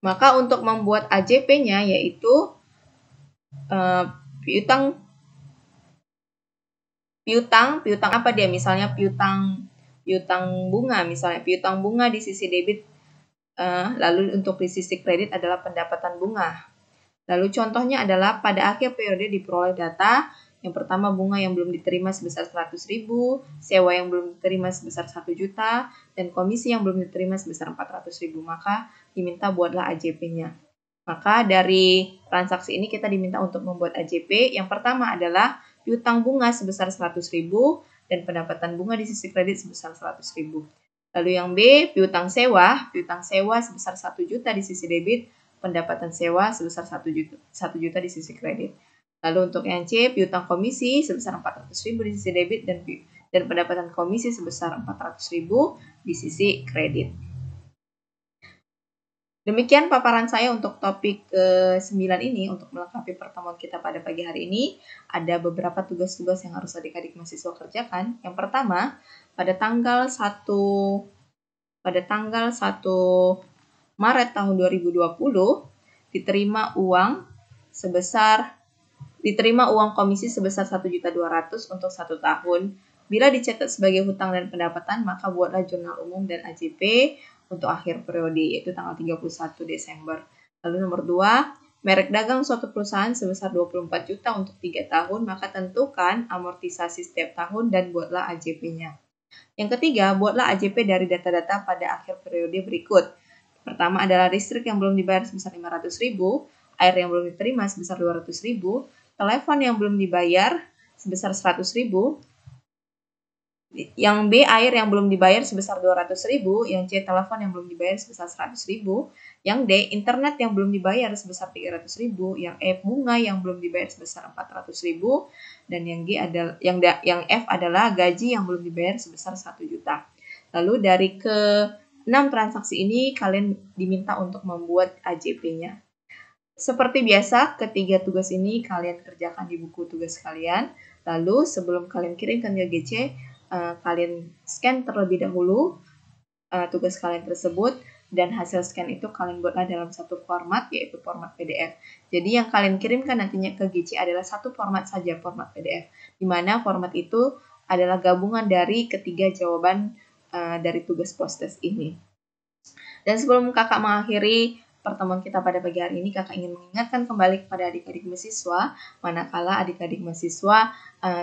Maka untuk membuat AJP-nya yaitu piutang apa dia? Misalnya piutang bunga, misalnya piutang bunga di sisi debit, lalu untuk di sisi kredit adalah pendapatan bunga. Lalu contohnya adalah pada akhir periode diperoleh data. Yang pertama, bunga yang belum diterima sebesar 100.000, sewa yang belum diterima sebesar 1 juta, dan komisi yang belum diterima sebesar 400.000. Maka diminta buatlah AJP-nya. Maka dari transaksi ini kita diminta untuk membuat AJP. Yang pertama adalah piutang bunga sebesar 100.000 dan pendapatan bunga di sisi kredit sebesar 100.000. Lalu yang B, piutang sewa sebesar 1 juta di sisi debit, pendapatan sewa sebesar 1 juta di sisi kredit. Lalu untuk yang C, piutang komisi sebesar 400.000 di sisi debit dan pendapatan komisi sebesar 400.000 di sisi kredit. Demikian paparan saya untuk topik ke-9 ini. Untuk melengkapi pertemuan kita pada pagi hari ini, ada beberapa tugas-tugas yang harus adik-adik mahasiswa kerjakan. Yang pertama, pada tanggal 1 Maret tahun 2020, diterima uang komisi sebesar 1.200.000 untuk 1 tahun. Bila dicatat sebagai hutang dan pendapatan, maka buatlah jurnal umum dan AJP untuk akhir periode, yaitu tanggal 31 Desember. Lalu nomor 2, merek dagang suatu perusahaan sebesar 24 juta untuk 3 tahun, maka tentukan amortisasi setiap tahun dan buatlah AJP-nya. Yang ketiga, buatlah AJP dari data-data pada akhir periode berikut. Pertama adalah listrik yang belum dibayar sebesar 500.000, air yang belum diterima sebesar 200.000, telepon yang belum dibayar sebesar 100.000, yang B, air yang belum dibayar sebesar 200.000, yang C, telepon yang belum dibayar sebesar 100.000, yang D, internet yang belum dibayar sebesar 300.000, yang E, bunga yang belum dibayar sebesar 400.000, dan yang F adalah gaji yang belum dibayar sebesar 1 juta. Lalu dari ke-6 transaksi ini kalian diminta untuk membuat AJP-nya. Seperti biasa, ketiga tugas ini kalian kerjakan di buku tugas kalian. Lalu sebelum kalian kirimkan ke GC, kalian scan terlebih dahulu tugas kalian tersebut, dan hasil scan itu kalian buatlah dalam satu format, yaitu format PDF. Jadi yang kalian kirimkan nantinya ke GC adalah satu format saja, format PDF, di mana format itu adalah gabungan dari ketiga jawaban dari tugas post-test ini. Dan sebelum kakak mengakhiri pertemuan kita pada pagi hari ini, kakak ingin mengingatkan kembali kepada adik-adik mahasiswa, manakala adik-adik mahasiswa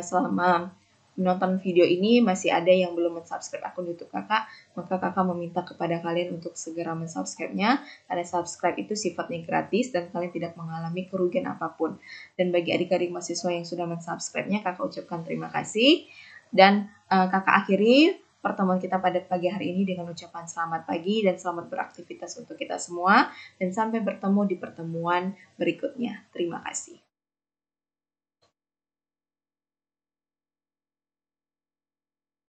selama menonton video ini masih ada yang belum mensubscribe akun YouTube kakak, maka kakak meminta kepada kalian untuk segera mensubscribe-nya, karena subscribe itu sifatnya gratis dan kalian tidak mengalami kerugian apapun. Dan bagi adik-adik mahasiswa yang sudah mensubscribe-nya, kakak ucapkan terima kasih. Dan kakak akhiri pertemuan kita pada pagi hari ini dengan ucapan selamat pagi dan selamat beraktivitas untuk kita semua. Dan sampai bertemu di pertemuan berikutnya. Terima kasih.